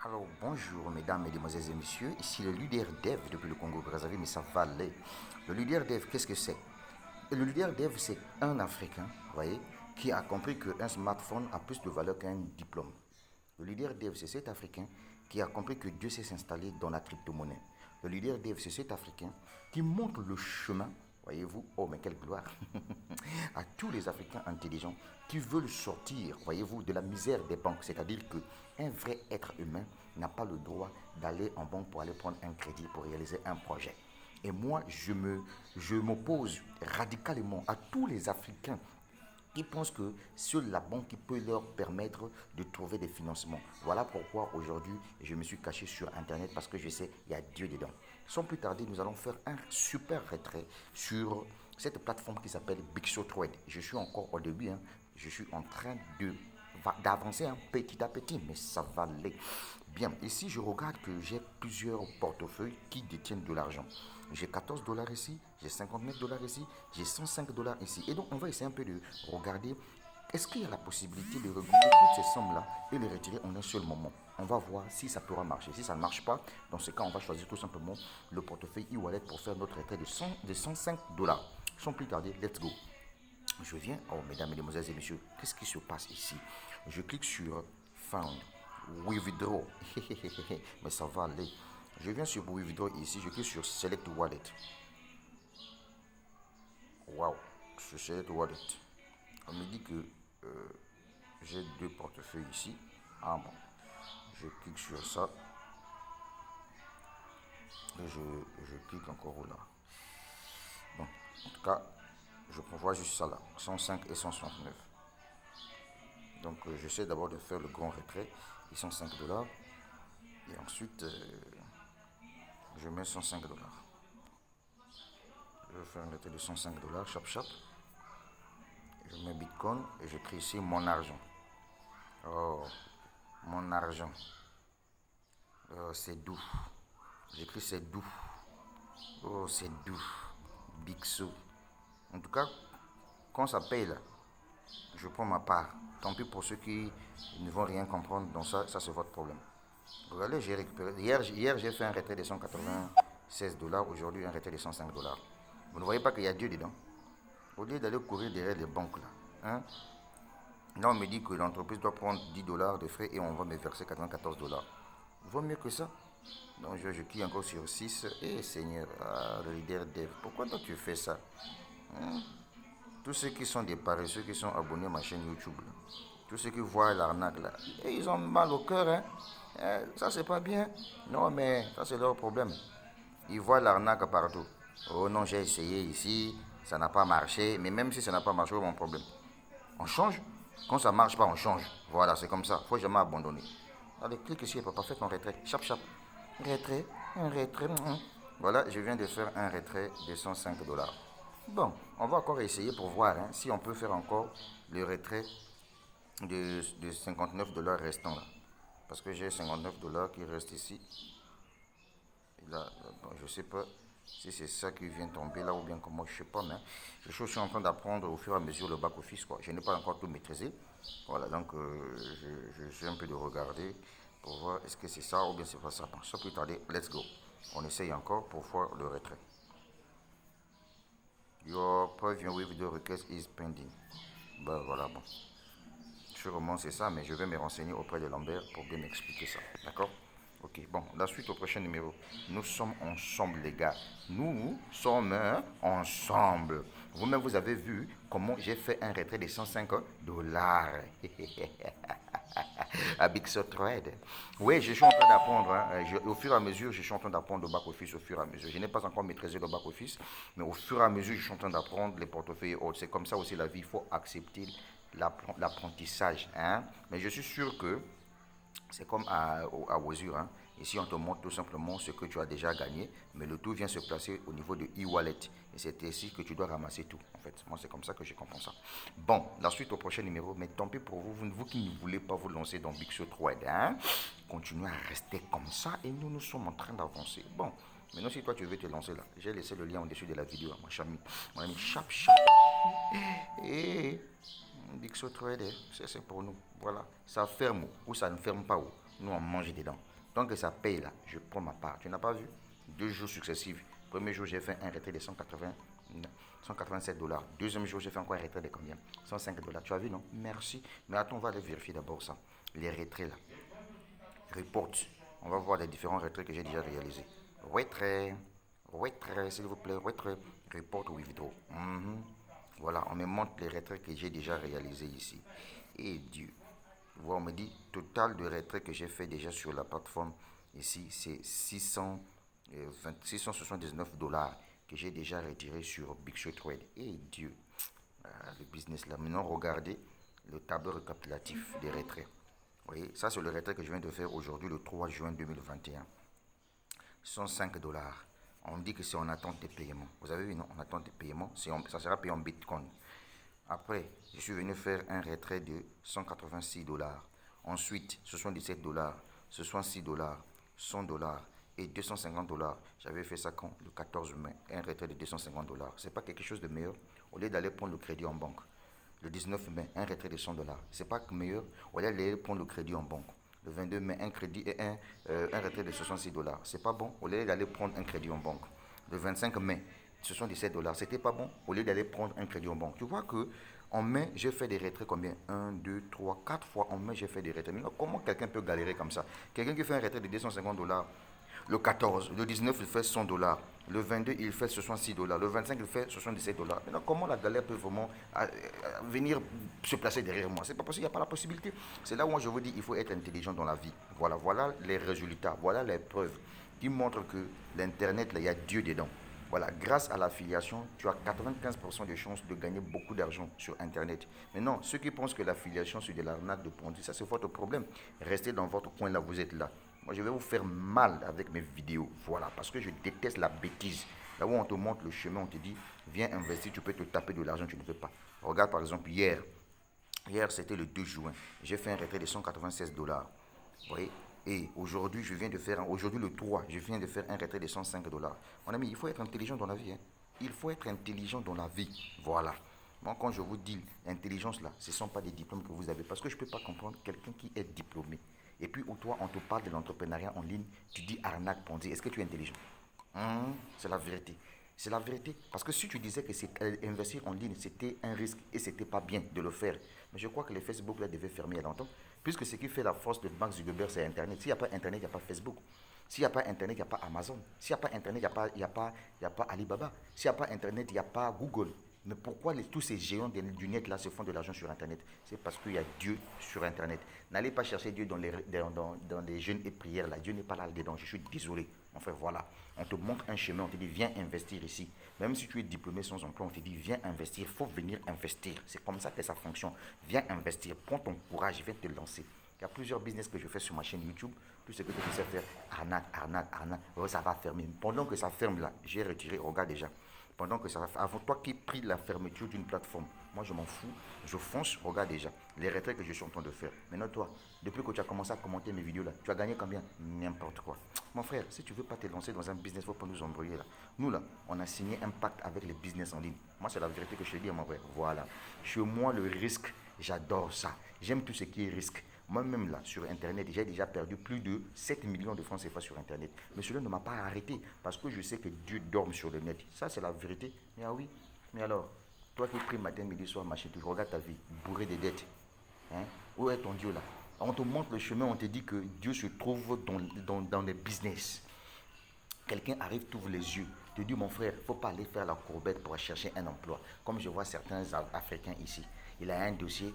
Alors bonjour mesdames, mesdemoiselles et messieurs, ici le leader Dev depuis le Congo Brazzaville, mais ça va aller. Le leader Dev, qu'est-ce que c'est? Le leader Dev, c'est un Africain, vous voyez, qui a compris qu'un smartphone a plus de valeur qu'un diplôme. Le leader Dev, c'est cet Africain qui a compris que Dieu sait s'installer dans la crypto-monnaie. Le leader Dev, c'est cet Africain qui montre le chemin, voyez-vous, oh mais quelle gloire, à tous les Africains intelligents qui veulent sortir, voyez-vous, de la misère des banques. C'est-à-dire qu'un vrai être humain n'a pas le droit d'aller en banque pour aller prendre un crédit pour réaliser un projet. Et moi, je m'oppose radicalement à tous les Africains qui pensent que seule la banque qui peut leur permettre de trouver des financements. Voilà pourquoi aujourd'hui, je me suis caché sur Internet parce que je sais qu'il y a Dieu dedans. Sans plus tarder, nous allons faire un super retrait sur cette plateforme qui s'appelle BigShotRed. Je suis encore au début, hein. Je suis en train d'avancer petit à petit, mais ça va aller. Bien, ici je regarde que j'ai plusieurs portefeuilles qui détiennent de l'argent. J'ai 14 dollars ici, j'ai 59 dollars ici, j'ai 105 dollars ici. Et donc on va essayer un peu de regarder, est-ce qu'il y a la possibilité de regrouper toutes ces sommes-là et les retirer en un seul moment. On va voir si ça pourra marcher. Si ça ne marche pas, dans ce cas, on va choisir tout simplement le portefeuille e-wallet pour faire notre retrait de 105 dollars. Sans plus tarder, let's go. Je viens, oh mesdames, mesdemoiselles et messieurs, qu'est-ce qui se passe ici? Je clique sur Found, Withdraw, mais ça va aller. Je viens sur Withdraw ici, je clique sur Select Wallet. Waouh, sur Select Wallet. On me dit que j'ai deux portefeuilles ici. Ah bon, je clique sur ça et je clique encore là. Bon, en tout cas, je vois juste ça là, 105 et 169. Donc j'essaie d'abord de faire le grand retrait, ils sont 5 dollars. Et ensuite, je mets 105 dollars. Je vais faire un retrait de 105 dollars, chap chap. Je mets Bitcoin et j'écris ici mon argent. Oh, mon argent. Oh, c'est doux. J'écris c'est doux. Oh, c'est doux. Bixo. En tout cas, quand ça paye là, je prends ma part. Tant pis pour ceux qui ne vont rien comprendre. Donc ça c'est votre problème. Regardez, j'ai récupéré. Hier j'ai fait un retrait de 196 dollars. Aujourd'hui, un retrait de 105 dollars. Vous ne voyez pas qu'il y a Dieu dedans? Au lieu d'aller courir derrière les banques là. Hein? Là, on me dit que l'entreprise doit prendre 10 dollars de frais et on va me verser 94 dollars. Vaut mieux que ça. Donc je clique encore sur 6. Eh Seigneur, le leader Dev, pourquoi toi tu fais ça? Hein? Tous ceux qui sont des paresseux, qui sont abonnés à ma chaîne YouTube, là, tous ceux qui voient l'arnaque là, et ils ont mal au cœur. Hein? Ça c'est pas bien. Non mais ça c'est leur problème. Ils voient l'arnaque partout. Oh non, j'ai essayé ici, ça n'a pas marché. Mais même si ça n'a pas marché, mon problème. On change. Quand ça ne marche pas, on change. Voilà, c'est comme ça. Il ne faut jamais abandonner. Allez, clique ici, papa, fais ton retrait. Chap, chap. Retrait, un retrait. Voilà, je viens de faire un retrait de 105 dollars. Bon, on va encore essayer pour voir hein, si on peut faire encore le retrait de 59 dollars restants là. Parce que j'ai 59 dollars qui restent ici. Et là, bon, je ne sais pas si c'est ça qui vient tomber là ou bien comment, je ne sais pas, mais je suis en train d'apprendre au fur et à mesure le back-office, quoi. Je n'ai pas encore tout maîtrisé. Voilà, donc je suis un peu de regarder pour voir est-ce que c'est ça ou bien c'est pas ça. Bon, sans plus tarder, let's go. On essaye encore pour voir le retrait. Your preview video request is pending. Ben voilà, bon. Sûrement c'est ça, mais je vais me renseigner auprès de Lambert pour bien m'expliquer ça. D'accord? Ok, bon, la suite au prochain numéro. Nous sommes ensemble, les gars. Nous sommes ensemble. Vous-même, vous avez vu comment j'ai fait un retrait de 105 dollars. À Big Trade. Oui, je suis en train d'apprendre. Hein. Au fur et à mesure, je suis en train d'apprendre le back-office au fur et à mesure. Je n'ai pas encore maîtrisé le back-office, mais au fur et à mesure, je suis en train d'apprendre les portefeuilles et autres. C'est comme ça aussi la vie. Il faut accepter l'apprentissage. Hein. Mais je suis sûr que c'est comme à Wazur. Hein. Ici, on te montre tout simplement ce que tu as déjà gagné, mais le tout vient se placer au niveau de e-wallet. Et c'est ici que tu dois ramasser tout. En fait, moi, c'est comme ça que je comprends ça. Bon, la suite au prochain numéro, mais tant pis pour vous, vous qui ne voulez pas vous lancer dans Big Show 3D. Hein? Continuez à rester comme ça et nous sommes en train d'avancer. Bon, maintenant, si toi tu veux te lancer là, j'ai laissé le lien au-dessus de la vidéo, hein, mon ami chap chap. Et Big Show 3D, c'est pour nous. Voilà, ça ferme ou ça ne ferme pas où. Nous, on mange dedans. Tant que ça paye là, je prends ma part. Tu n'as pas vu? 2 jours successifs. Premier jour, j'ai fait un retrait de 187 dollars. Deuxième jour, j'ai fait encore un retrait de combien? 105 dollars. Tu as vu, non? Merci. Mais attends, on va aller vérifier d'abord ça. Les retraits là. Report. On va voir les différents retraits que j'ai déjà réalisés. Retrait. Retrait, s'il vous plaît. Retrait. Report withdraw. Voilà, on me montre les retraits que j'ai déjà réalisés ici. Et Dieu. Voilà, on me dit, total de retraits que j'ai fait déjà sur la plateforme ici, c'est 679 dollars que j'ai déjà retiré sur Big Shot Trade. Et Dieu, le business là. Maintenant, regardez le tableau récapitulatif des retraits. Vous voyez, ça c'est le retrait que je viens de faire aujourd'hui, le 3 juin 2021. 105 dollars. On dit que c'est en attente de paiement. Vous avez vu, non? En attente de paiement, ça sera payé en Bitcoin. Après, je suis venu faire un retrait de 186 dollars. Ensuite, 77 dollars, 66 dollars, 100 dollars et 250 dollars. J'avais fait ça quand? Le 14 mai. Un retrait de 250 dollars. C'est pas quelque chose de meilleur? Au lieu d'aller prendre le crédit en banque. Le 19 mai, un retrait de 100 dollars. C'est pas meilleur? Au lieu d'aller prendre le crédit en banque. Le 22 mai, un crédit et un retrait de 66 dollars. C'est pas bon? Au lieu d'aller prendre un crédit en banque. Le 25 mai, 77 dollars. C'était pas bon? Au lieu d'aller prendre un crédit en banque. Tu vois que en mai, j'ai fait des retraits combien? 1, 2, 3, 4 fois en mai, j'ai fait des retraits. Mais comment quelqu'un peut galérer comme ça? Quelqu'un qui fait un retrait de 250 dollars, le 14, le 19, il fait 100 dollars. Le 22, il fait 66 dollars. Le 25, il fait 77 dollars. Maintenant, comment la galère peut vraiment venir se placer derrière moi? C'est pas possible, il n'y a pas la possibilité. C'est là où moi je vous dis, il faut être intelligent dans la vie. Voilà, voilà les résultats, voilà les preuves qui montrent que l'Internet, il y a Dieu dedans. Voilà, grâce à l'affiliation, tu as 95% de chances de gagner beaucoup d'argent sur Internet. Maintenant, ceux qui pensent que l'affiliation, c'est de l'arnaque de Ponzi, ça c'est votre problème. Restez dans votre coin là, vous êtes là. Moi, je vais vous faire mal avec mes vidéos. Voilà, parce que je déteste la bêtise. Là où on te montre le chemin, on te dit, viens investir, tu peux te taper de l'argent, tu ne veux pas. Regarde par exemple hier. Hier, c'était le 2 juin. J'ai fait un retrait de 196 dollars. Vous voyez? Et aujourd'hui, aujourd'hui le 3, je viens de faire un retrait de 105 dollars. Mon ami, il faut être intelligent dans la vie. Hein. Il faut être intelligent dans la vie. Voilà. Moi, quand je vous dis intelligence là, ce ne sont pas des diplômes que vous avez. Parce que je ne peux pas comprendre quelqu'un qui est diplômé. Et puis, toi, on te parle de l'entrepreneuriat en ligne, tu dis arnaque, Ponzi. Est-ce que tu es intelligent? C'est la vérité. C'est la vérité. Parce que si tu disais que investir en ligne, c'était un risque et c'était pas bien de le faire. Mais je crois que les Facebook là devaient fermer il y a longtemps. Puisque ce qui fait la force de Mark Zuckerberg, c'est Internet. S'il n'y a pas Internet, il n'y a pas Facebook. S'il n'y a pas Internet, il n'y a pas Amazon. S'il n'y a pas Internet, il n'y a pas Alibaba. S'il n'y a pas Internet, il n'y a pas Google. Mais pourquoi tous ces géants du net là se font de l'argent sur Internet? C'est parce qu'il y a Dieu sur Internet. N'allez pas chercher Dieu dans les jeûnes et prières là. Dieu n'est pas là dedans. Je suis désolé. Enfin voilà. On te montre un chemin. On te dit viens investir ici. Même si tu es diplômé sans emploi, on te dit viens investir. Il faut venir investir. C'est comme ça que ça fonctionne. Viens investir. Prends ton courage. Viens te lancer. Il y a plusieurs business que je fais sur ma chaîne YouTube. Tout ce que tu sais faire, arnaque, arnaque, arnaque. Ça va fermer. Pendant que ça ferme là, j'ai retiré. Regarde déjà. Pendant que ça va faire. Avant toi qui prie la fermeture d'une plateforme, moi je m'en fous. Je fonce. Regarde déjà les retraits que je suis en train de faire. Maintenant toi, depuis que tu as commencé à commenter mes vidéos là, tu as gagné combien? N'importe quoi. Mon frère, si tu veux pas te lancer dans un business, il ne faut pas nous embrouiller là. Nous là, on a signé un pacte avec les business en ligne. Moi c'est la vérité que je te dis, mon frère. Voilà. Chez moi le risque, j'adore ça. J'aime tout ce qui est risque. Moi-même, là, sur Internet, j'ai déjà perdu plus de 7 millions de francs CFA sur Internet. Mais cela ne m'a pas arrêté parce que je sais que Dieu dorme sur le net. Ça, c'est la vérité. Mais ah oui, mais alors, toi qui pries matin, midi, soir, machin, tu regardes ta vie, bourré de dettes. Hein? Où est ton Dieu là? On te montre le chemin, on te dit que Dieu se trouve dans les business. Quelqu'un arrive, t'ouvre les yeux, te dit mon frère, il ne faut pas aller faire la courbette pour chercher un emploi. Comme je vois certains Africains ici. Il a un dossier.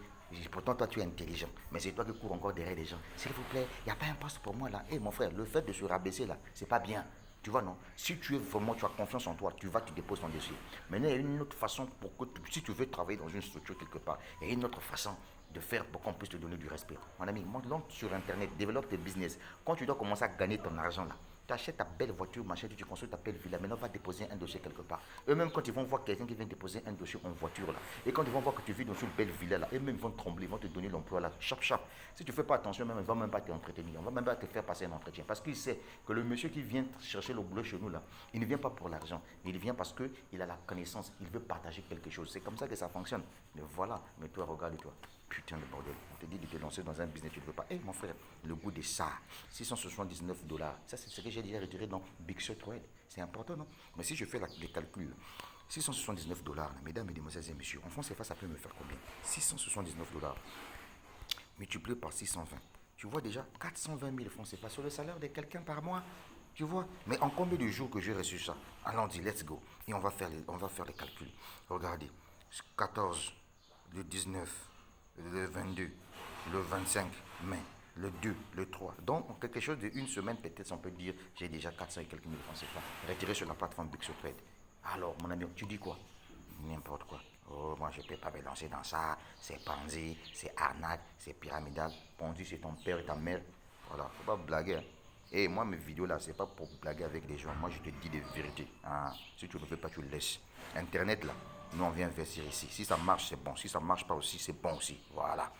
Pourtant, toi, tu es intelligent. Mais c'est toi qui cours encore derrière les gens. S'il vous plaît, il n'y a pas un poste pour moi là. Hé, mon frère, le fait de se rabaisser là, c'est pas bien. Tu vois, non? Si tu es vraiment, tu as confiance en toi, tu vas, tu déposes ton dossier. Maintenant, il y a une autre façon pour que, si tu veux travailler dans une structure quelque part, il y a une autre façon de faire pour qu'on puisse te donner du respect. Mon ami, monte sur Internet, développe tes business. Quand tu dois commencer à gagner ton argent là, tu achètes ta belle voiture, machin, tu construis ta belle villa, maintenant va déposer un dossier quelque part. Eux-mêmes, quand ils vont voir quelqu'un qui vient déposer un dossier en voiture là, et quand ils vont voir que tu vis dans une belle villa là, eux-mêmes vont trembler, ils vont te donner l'emploi là, chap chap. Si tu ne fais pas attention, même, ils ne vont même pas t'entretenir, on ne va même pas te faire passer un entretien. Parce qu'il sait que le monsieur qui vient chercher le boulot chez nous là, il ne vient pas pour l'argent, il vient parce qu'il a la connaissance, il veut partager quelque chose. C'est comme ça que ça fonctionne. Mais voilà, mais toi, regarde-toi. putain de bordel. On te dit de te lancer dans un business, tu ne veux pas. Eh mon frère, le goût de ça, 679 $. Ça, c'est ce que j'ai déjà retiré dans Big Shot Trade. C'est important, non? Mais si je fais les calculs, 679 $, mesdames, mesdemoiselles et messieurs, en France CFA, ça peut me faire combien? 679 $ multiplié par 620. Tu vois déjà 420 000 francs CFA sur le salaire de quelqu'un par mois. Tu vois? Mais en combien de jours que j'ai reçu ça? Allons, dit, let's go. Et on va faire les calculs. Regardez, 14, le 19, le 22, le 25 mai, le 2, le 3. Donc, quelque chose d'une semaine, peut-être, on peut dire, j'ai déjà 400 et quelques mille francs CFA retirés sur la plateforme Big Shot Trade. Alors, mon ami, tu dis quoi? N'importe quoi. Oh, moi, je ne peux pas me lancer dans ça. C'est Ponzi, c'est arnaque, c'est pyramidal. Ponzi, c'est ton père et ta mère. Voilà, faut pas blaguer. Hein. Et moi, mes vidéos là, c'est pas pour blaguer avec les gens. Moi, je te dis des vérités. Hein. Si tu ne le fais pas, tu le laisses. Internet là, nous, on vient investir ici. Si ça marche, c'est bon. Si ça marche pas aussi, c'est bon aussi. Voilà.